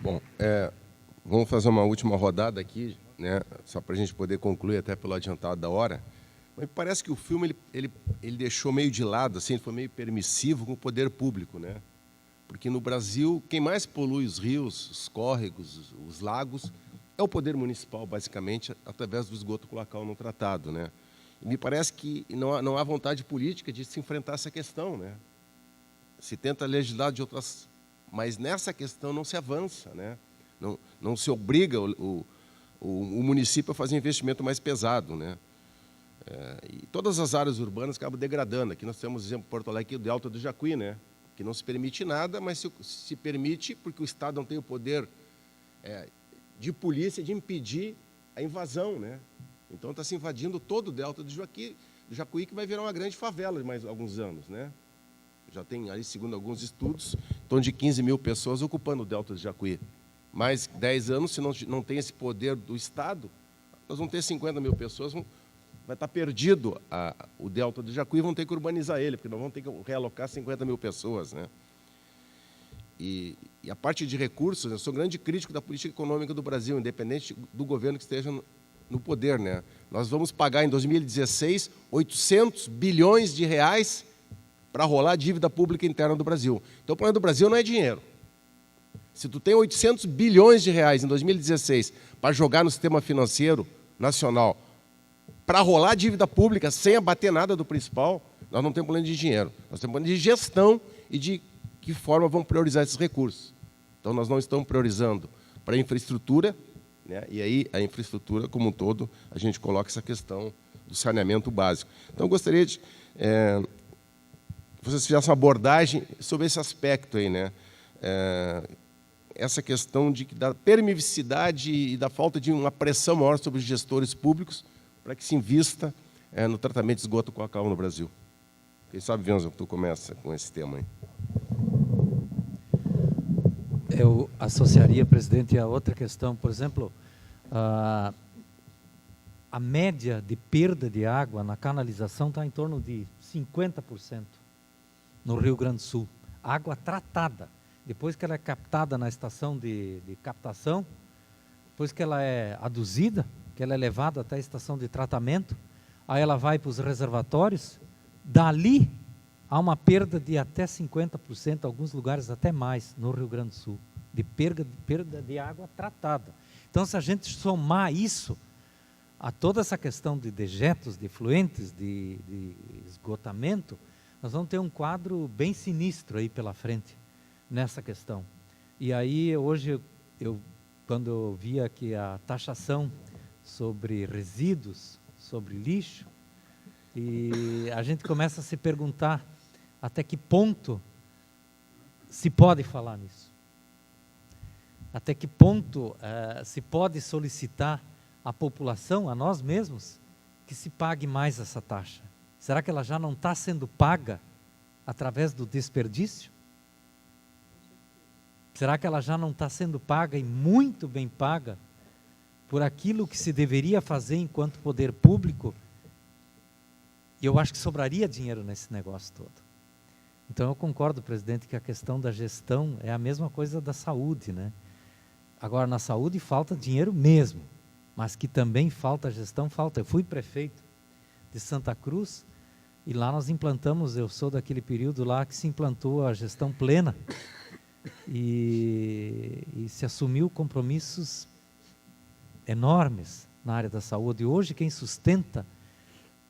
Bom, vamos fazer uma última rodada aqui, né, só para a gente poder concluir, até pelo adiantado da hora. Mas parece que o filme ele deixou meio de lado, assim, ele foi meio permissivo com o poder público, né? Porque no Brasil, quem mais polui os rios, os córregos, os lagos, é o poder municipal, basicamente, através do esgoto cloacal não tratado, né? E me parece que não há vontade política de se enfrentar essa questão, né? Se tenta legislar de outras, mas nessa questão não se avança, né? Não se obriga o município a fazer investimento mais pesado, né? E todas as áreas urbanas acabam degradando. Aqui nós temos, exemplo, Porto Alegre, o Delta do Jacuí, né? Que não se permite nada, mas se permite porque o Estado não tem o poder de polícia de impedir a invasão, né? Então está se invadindo todo o Delta do Jacuí, que vai virar uma grande favela em mais alguns anos, né? Já tem aí, segundo alguns estudos, em torno de 15 mil pessoas ocupando o Delta do Jacuí. Mais 10 anos, se não tem esse poder do Estado, nós vamos ter 50 mil pessoas, vai estar perdido o Delta do Jacuí, vão ter que urbanizar ele, porque nós vamos ter que realocar 50 mil pessoas, né? E a parte de recursos, eu sou grande crítico da política econômica do Brasil, independente do governo que esteja no poder, né? Nós vamos pagar em 2016 800 bilhões de reais para rolar a dívida pública interna do Brasil. Então, o problema do Brasil não é dinheiro. Se tu tem 800 bilhões de reais em 2016 para jogar no sistema financeiro nacional, para rolar a dívida pública sem abater nada do principal, nós não temos problema de dinheiro. Nós temos problema de gestão e de que forma vamos priorizar esses recursos. Então, nós não estamos priorizando para a infraestrutura, né? E aí a infraestrutura como um todo, a gente coloca essa questão do saneamento básico. Então, eu gostaria de que vocês fizessem uma abordagem sobre esse aspecto aí, né? Essa questão da permissividade e da falta de uma pressão maior sobre os gestores públicos para que se invista no tratamento de esgoto cloacal no Brasil. Quem sabe, Venza, tu começa com esse tema aí. Eu associaria, presidente, a outra questão. Por exemplo, a média de perda de água na canalização está em torno de 50% no Rio Grande do Sul. Água tratada. Depois que ela é captada na estação de captação, depois que ela é aduzida, que ela é levada até a estação de tratamento, aí ela vai para os reservatórios, dali há uma perda de até 50%, alguns lugares até mais, no Rio Grande do Sul, de perda de água tratada. Então, se a gente somar isso a toda essa questão de dejetos, de efluentes, de esgotamento, nós vamos ter um quadro bem sinistro aí pela frente, nessa questão. E aí, hoje, quando eu vi aqui a taxação sobre resíduos, sobre lixo, e a gente começa a se perguntar até que ponto se pode falar nisso. Até que ponto se pode solicitar à população, a nós mesmos, que se pague mais essa taxa. Será que ela já não está sendo paga através do desperdício? Será que ela já não está sendo paga e muito bem paga por aquilo que se deveria fazer enquanto poder público? E eu acho que sobraria dinheiro nesse negócio todo. Então eu concordo, presidente, que a questão da gestão é a mesma coisa da saúde, né? Agora, na saúde falta dinheiro mesmo, mas que também falta gestão, falta. Eu fui prefeito de Santa Cruz e lá nós implantamos, eu sou daquele período lá que se implantou a gestão plena e se assumiu compromissos enormes na área da saúde. E hoje quem sustenta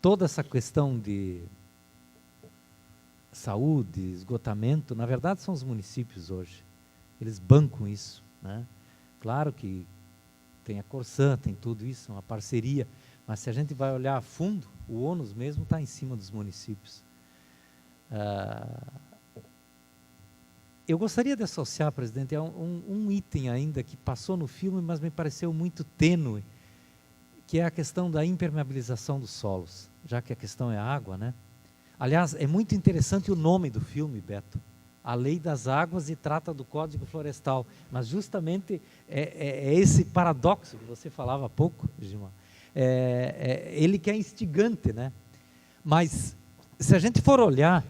toda essa questão de saúde, esgotamento, na verdade são os municípios hoje. Eles bancam isso, né? Claro que tem a Corsã, tem tudo isso, uma parceria, mas se a gente vai olhar a fundo, o ônus mesmo está em cima dos municípios. Eu gostaria de associar, presidente, a um item ainda que passou no filme, mas me pareceu muito tênue, que é a questão da impermeabilização dos solos, já que a questão é a água, né? Aliás, é muito interessante o nome do filme, Beto. A Lei das Águas, e trata do Código Florestal. Mas justamente é esse paradoxo que você falava há pouco, Gilmar. Ele que é instigante, né? Mas, se a gente for olhar,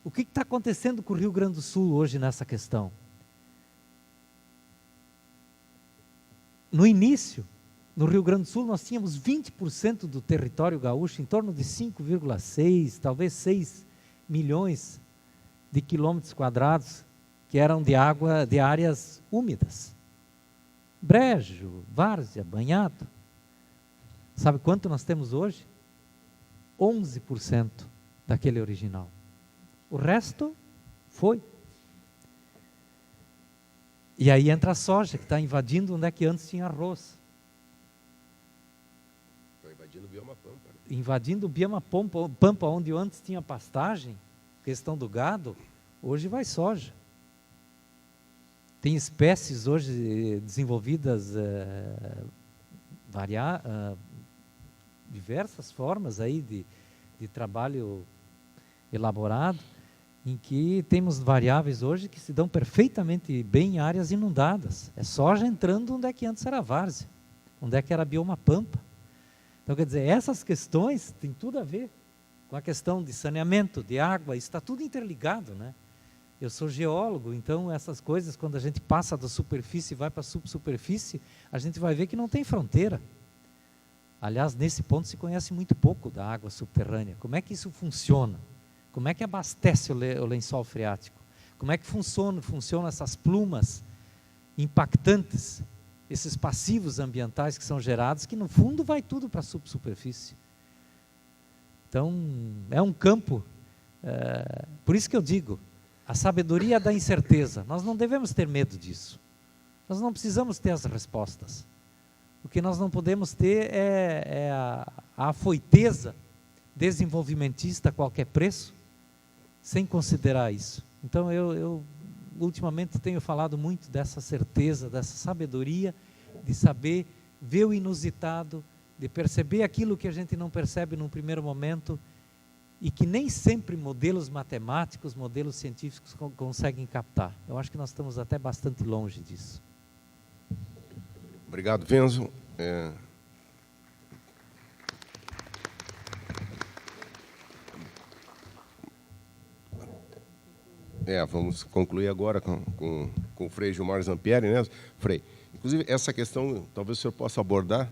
o que está acontecendo com o Rio Grande do Sul hoje nessa questão? No início, no Rio Grande do Sul, nós tínhamos 20% do território gaúcho, em torno de 5,6, talvez 6 milhões de quilômetros quadrados, que eram de água, de áreas úmidas. Brejo, várzea, banhado. Sabe quanto nós temos hoje? 11% daquele original. O resto foi. E aí entra a soja, que está invadindo onde é que antes tinha arroz. Está invadindo o bioma pampa. Invadindo o bioma pampa, onde antes tinha pastagem, questão do gado, hoje vai soja. Tem espécies hoje desenvolvidas, diversas formas aí de trabalho elaborado, em que temos variáveis hoje que se dão perfeitamente bem em áreas inundadas. É soja entrando onde é que antes era várzea, onde é que era bioma pampa. Então, quer dizer, essas questões têm tudo a ver com a questão de saneamento, de água, isso está tudo interligado, né? Eu sou geólogo, então essas coisas, quando a gente passa da superfície e vai para a subsuperfície, a gente vai ver que não tem fronteira. Aliás, nesse ponto se conhece muito pouco da água subterrânea. Como é que isso funciona? Como é que abastece o lençol freático? Como é que funcionam essas plumas impactantes, esses passivos ambientais que são gerados, que no fundo vai tudo para a subsuperfície. Então, é um campo, por isso que eu digo, a sabedoria da incerteza. Nós não devemos ter medo disso. Nós não precisamos ter as respostas. O que nós não podemos ter é a afoiteza desenvolvimentista a qualquer preço, sem considerar isso. Então, eu ultimamente tenho falado muito dessa certeza, dessa sabedoria, de saber ver o inusitado, de perceber aquilo que a gente não percebe num primeiro momento, e que nem sempre modelos matemáticos, modelos científicos conseguem captar. Eu acho que nós estamos até bastante longe disso. Obrigado, Venzo. Vamos concluir agora com o Frei Gilmar Zampieri, né, Frei? Inclusive, essa questão, talvez o senhor possa abordar,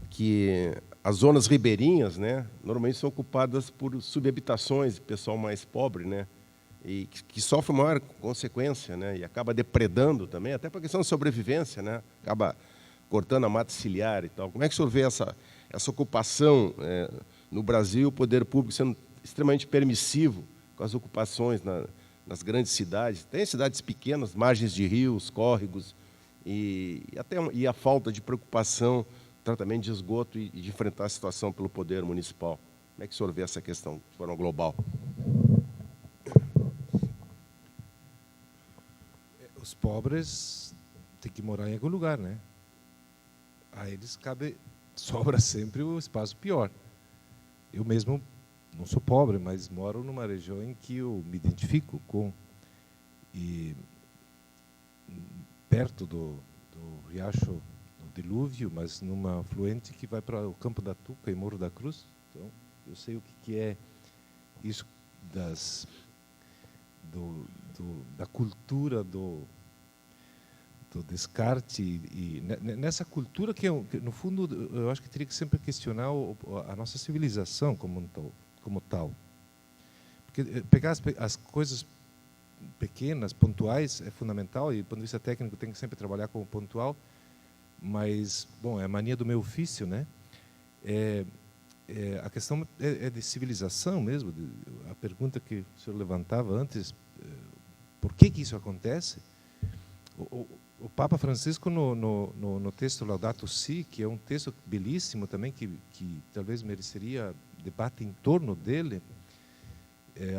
que as zonas ribeirinhas, né, normalmente são ocupadas por subhabitações, pessoal mais pobre, né, e que sofre maior consequência, né, e acaba depredando também, até para a questão de sobrevivência, né, acaba cortando a mata ciliar e tal. Como é que o senhor vê essa ocupação no Brasil, o poder público sendo extremamente permissivo com as ocupações nas grandes cidades? Tem cidades pequenas, margens de rios, córregos, e a falta de preocupação, tratamento de esgoto e de enfrentar a situação pelo poder municipal. Como é que o senhor vê essa questão de forma global? Os pobres têm que morar em algum lugar, né? A eles sobra sempre o espaço pior. Eu mesmo não sou pobre, mas moro numa região em que eu me identifico com, e perto do riacho do Dilúvio, mas numa afluente que vai para o Campo da Tuca e Morro da Cruz. Então, eu sei o que é isso da cultura do descarte, e nessa cultura que no fundo, eu acho que teria que sempre questionar a nossa civilização como tal. Porque pegar as coisas pequenas, pontuais, é fundamental, e do ponto de vista técnico tem que sempre trabalhar com o pontual, mas, bom, é a mania do meu ofício, né? a questão é de civilização mesmo. A pergunta que o senhor levantava antes, por que isso acontece? O Papa Francisco, no texto Laudato Si, que é um texto belíssimo também, que talvez mereceria debate em torno dele,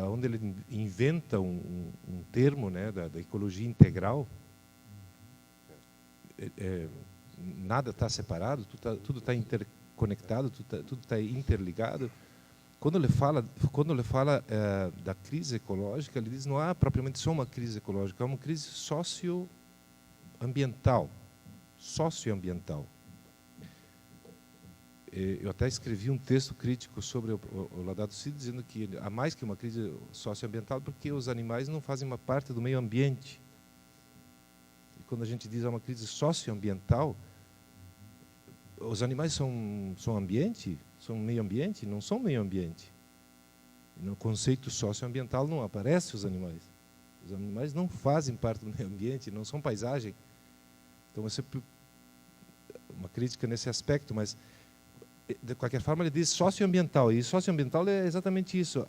onde ele inventa um termo, né, da ecologia integral. Nada está separado, tudo está interconectado, tudo está interligado. Quando ele fala da crise ecológica, ele diz não há propriamente só uma crise ecológica, é uma crise socioambiental. Eu até escrevi um texto crítico sobre o Laudato Si, dizendo que há mais que uma crise socioambiental, porque os animais não fazem uma parte do meio ambiente. E quando a gente diz uma crise socioambiental, os animais são ambiente? São meio ambiente? Não são meio ambiente. No conceito socioambiental não aparecem os animais. Os animais não fazem parte do meio ambiente, não são paisagem. Então, essa é uma crítica nesse aspecto, mas, de qualquer forma, ele diz socioambiental, e socioambiental é exatamente isso.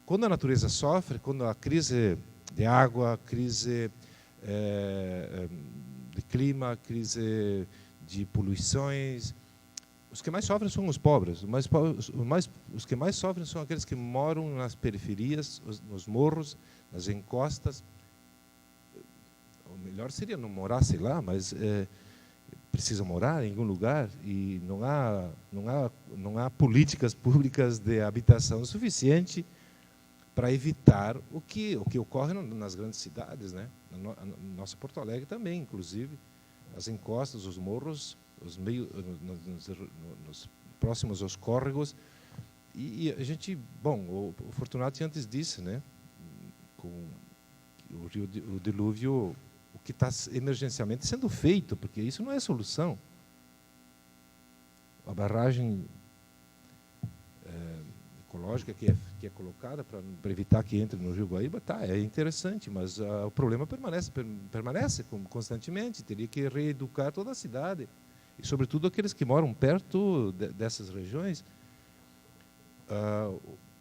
Quando a natureza sofre, quando a crise de água, a crise de clima, a crise de poluições, os que mais sofrem são os pobres. Os que mais sofrem são aqueles que moram nas periferias, nos morros, nas encostas. O melhor seria não morar, sei lá, mas precisam morar em algum lugar e não há políticas públicas de habitação suficiente para evitar o que ocorre nas grandes cidades, né? Na nossa Porto Alegre também, inclusive, as encostas, os morros, nos próximos aos córregos. E a gente, bom, o Fortunati antes disse, né, com o dilúvio, o que está emergencialmente sendo feito, porque isso não é solução. A barragem ecológica que é colocada para evitar que entre no Rio Guaíba, é interessante, mas o problema permanece constantemente. Teria que reeducar toda a cidade, e sobretudo aqueles que moram perto dessas regiões.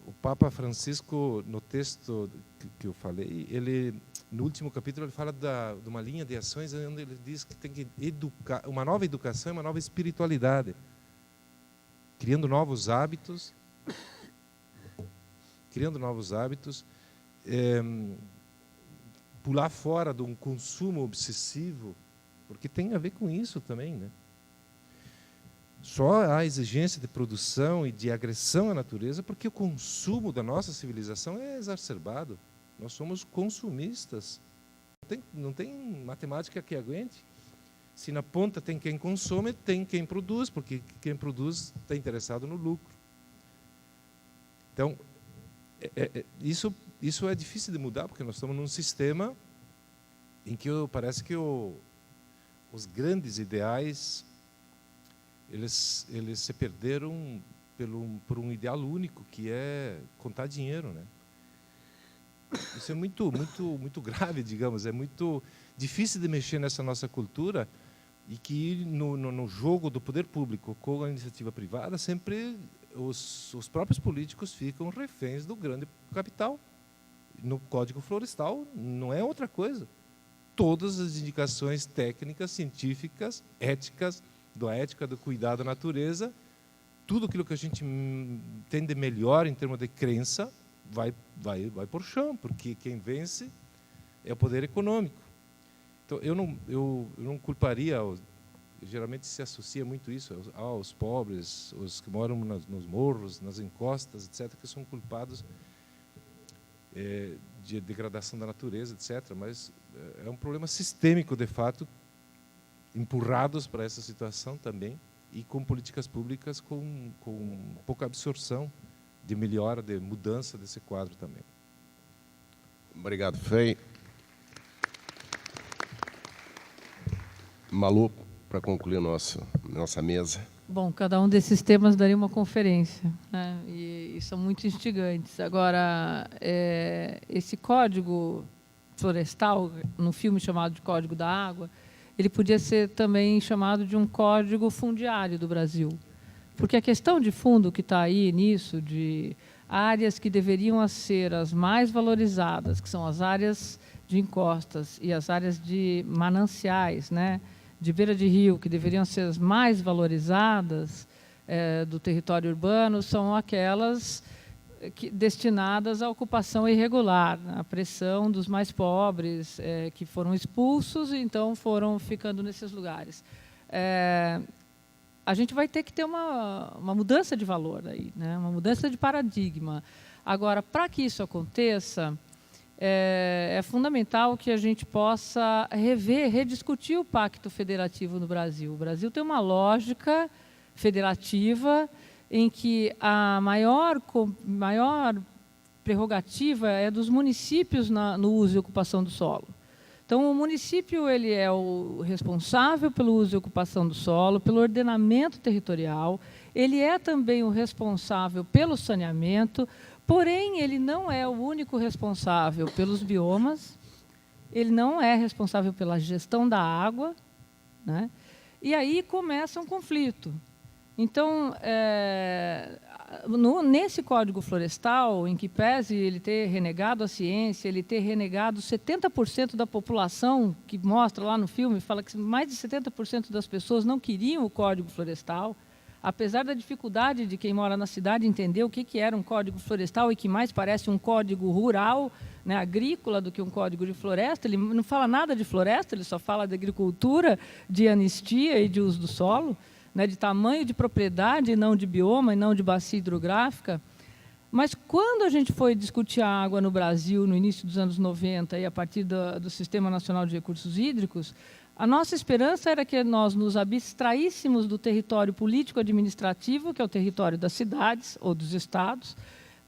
O Papa Francisco, no texto que eu falei, no último capítulo, ele fala de uma linha de ações onde ele diz que tem que educar, uma nova educação e uma nova espiritualidade, criando novos hábitos, pular fora de um consumo obsessivo, porque tem a ver com isso também, né? Só há exigência de produção e de agressão à natureza porque o consumo da nossa civilização é exacerbado. Nós somos consumistas. Não tem matemática que aguente. Se na ponta tem quem consome, tem quem produz, porque quem produz está interessado no lucro. Então, isso é difícil de mudar, porque nós estamos num sistema em que parece que os grandes ideais eles se perderam por um ideal único, que é contar dinheiro, né? Isso é muito grave, digamos. É muito difícil de mexer nessa nossa cultura, e que no jogo do poder público com a iniciativa privada, sempre os próprios políticos ficam reféns do grande capital. No Código Florestal não é outra coisa. Todas as indicações técnicas, científicas, éticas, da ética do cuidado da natureza, tudo aquilo que a gente tem de melhor em termos de crença vai por chão, porque quem vence é o poder econômico. Então, eu não culparia, geralmente se associa muito isso aos pobres, os que moram nos morros, nas encostas, etc., que são culpados de degradação da natureza, etc., mas é um problema sistêmico, de fato, empurrados para essa situação também, e com políticas públicas com pouca absorção de melhora, de mudança desse quadro também. Obrigado, Frei. Malu, para concluir nossa mesa. Bom, cada um desses temas daria uma conferência, né? E são muito instigantes. Agora, esse código florestal, no filme chamado de Código da Água, ele podia ser também chamado de um código fundiário do Brasil, Porque a questão de fundo que está aí nisso, de áreas que deveriam ser as mais valorizadas, que são as áreas de encostas e as áreas de mananciais, né, de beira de rio, que deveriam ser as mais valorizadas do território urbano, são aquelas destinadas à ocupação irregular, à pressão dos mais pobres, que foram expulsos e então foram ficando nesses lugares. A gente vai ter que ter uma mudança de valor aí, né? Uma mudança de paradigma. Agora, para que isso aconteça, é fundamental que a gente possa rediscutir o pacto federativo no Brasil. O Brasil tem uma lógica federativa em que a maior prerrogativa é dos municípios no uso e ocupação do solo. Então, o município ele é o responsável pelo uso e ocupação do solo, pelo ordenamento territorial, ele é também o responsável pelo saneamento, porém, ele não é o único responsável pelos biomas, ele não é responsável pela gestão da água, né? E aí começa um conflito. Então, nesse Código Florestal, em que pese ele ter renegado a ciência, ele ter renegado 70% da população, que mostra lá no filme, fala que mais de 70% das pessoas não queriam o Código Florestal, apesar da dificuldade de quem mora na cidade entender o que era um Código Florestal e que mais parece um código rural, né, agrícola, do que um código de floresta. Ele não fala nada de floresta, ele só fala de agricultura, de anistia e de uso do solo, né, de tamanho de propriedade, e não de bioma, e não de bacia hidrográfica. Mas, quando a gente foi discutir a água no Brasil, no início dos anos 90, e a partir do Sistema Nacional de Recursos Hídricos, a nossa esperança era que nós nos abstraíssemos do território político-administrativo, que é o território das cidades ou dos estados,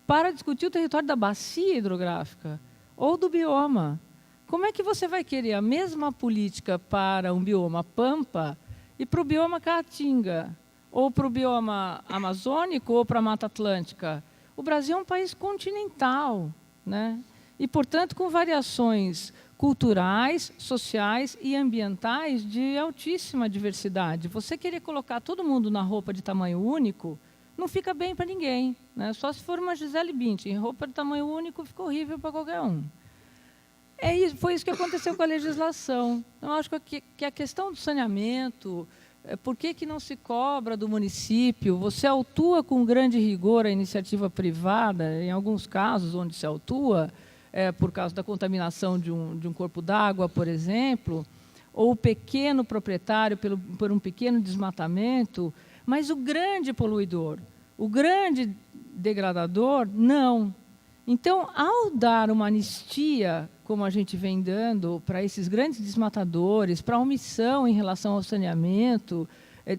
para discutir o território da bacia hidrográfica ou do bioma. Como é que você vai querer a mesma política para um bioma pampa e para o bioma caatinga, ou para o bioma amazônico, ou para a Mata Atlântica? O Brasil é um país continental, né? E, portanto, com variações culturais, sociais e ambientais de altíssima diversidade. Você querer colocar todo mundo na roupa de tamanho único não fica bem para ninguém, né? Só se for uma Gisele Bündchen. Em roupa de tamanho único fica horrível para qualquer um. Foi isso que aconteceu com a legislação. Eu acho que a questão do saneamento, por que não se cobra do município? Você autua com grande rigor a iniciativa privada, em alguns casos onde se autua, por causa da contaminação de um corpo d'água, por exemplo, ou o pequeno proprietário por um pequeno desmatamento, mas o grande poluidor, o grande degradador, não. Então, ao dar uma anistia, como a gente vem dando para esses grandes desmatadores, para a omissão em relação ao saneamento,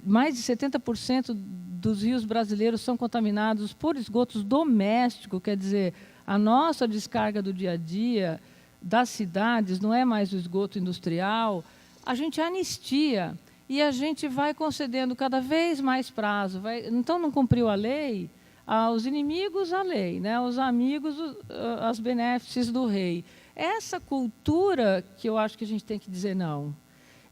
mais de 70% dos rios brasileiros são contaminados por esgotos domésticos, quer dizer, a nossa descarga do dia a dia das cidades não é mais o esgoto industrial, a gente anistia e a gente vai concedendo cada vez mais prazo. Então, não cumpriu a lei, aos inimigos a lei, né? Aos amigos as benéfices do rei. Essa cultura que eu acho que a gente tem que dizer não.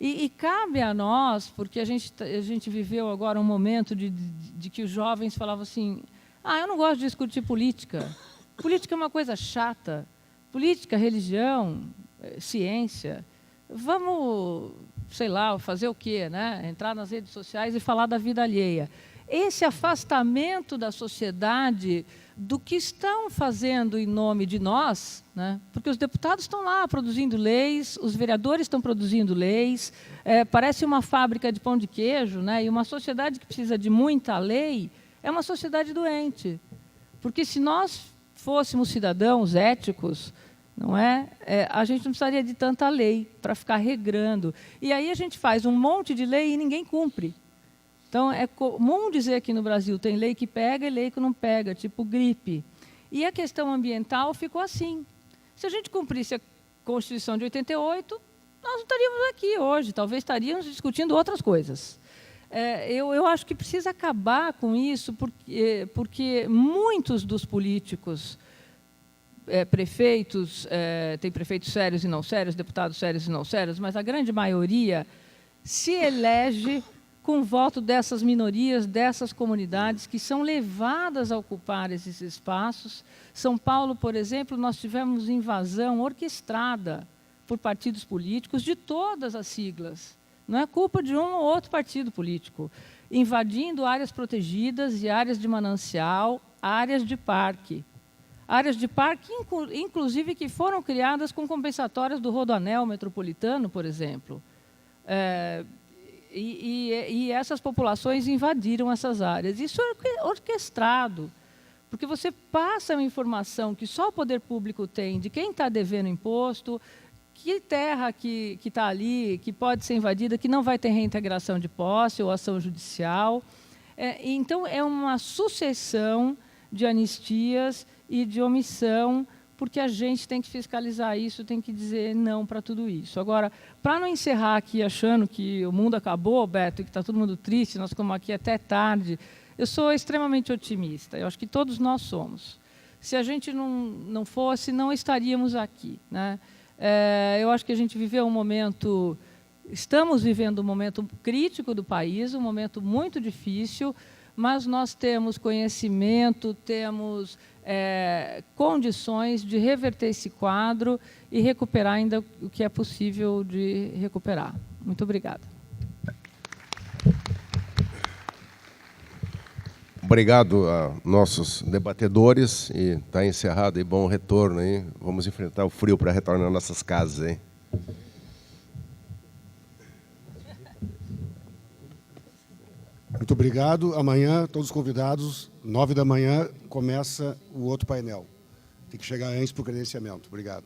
E cabe a nós, porque a gente viveu agora um momento de que os jovens falavam assim, eu não gosto de discutir política. Política é uma coisa chata. Política, religião, ciência. Vamos, sei lá, fazer o quê, né? Entrar nas redes sociais e falar da vida alheia. Esse afastamento da sociedade do que estão fazendo em nome de nós, né? Porque os deputados estão lá produzindo leis, os vereadores estão produzindo leis, parece uma fábrica de pão de queijo, né? E uma sociedade que precisa de muita lei é uma sociedade doente. Porque se nós fôssemos cidadãos éticos, não é? A gente não precisaria de tanta lei para ficar regrando. E aí a gente faz um monte de lei e ninguém cumpre. Então, é comum dizer que no Brasil tem lei que pega e lei que não pega, tipo gripe. E a questão ambiental ficou assim. Se a gente cumprisse a Constituição de 88, nós não estaríamos aqui hoje, talvez estaríamos discutindo outras coisas. Eu acho que precisa acabar com isso, porque muitos dos políticos, prefeitos, tem prefeitos sérios e não sérios, deputados sérios e não sérios, mas a grande maioria se elege com o voto dessas minorias, dessas comunidades que são levadas a ocupar esses espaços. São Paulo, por exemplo, nós tivemos invasão orquestrada por partidos políticos de todas as siglas. Não é culpa de um ou outro partido político, invadindo áreas protegidas e áreas de manancial, áreas de parque. Áreas de parque, inclusive, que foram criadas com compensatórias do Rodoanel Metropolitano, por exemplo. E essas populações invadiram essas áreas. Isso é orquestrado, porque você passa uma informação que só o poder público tem de quem está devendo imposto, que terra que está ali, que pode ser invadida, que não vai ter reintegração de posse ou ação judicial. Então, é uma sucessão de anistias e de omissão, porque a gente tem que fiscalizar isso, tem que dizer não para tudo isso. Agora, para não encerrar aqui achando que o mundo acabou, Beto, e que está todo mundo triste, nós ficamos aqui até tarde, eu sou extremamente otimista, eu acho que todos nós somos. Se a gente não fosse, não estaríamos aqui, né? Eu acho que a gente viveu um momento, estamos vivendo um momento crítico do país, um momento muito difícil, mas nós temos conhecimento, temos condições de reverter esse quadro e recuperar ainda o que é possível de recuperar. Muito obrigada. Obrigado a nossos debatedores, e está encerrado, e bom retorno aí. Vamos enfrentar o frio para retornar às nossas casas, hein? Muito obrigado. Amanhã, todos convidados, 9 da manhã, começa o outro painel. Tem que chegar antes para o credenciamento. Obrigado.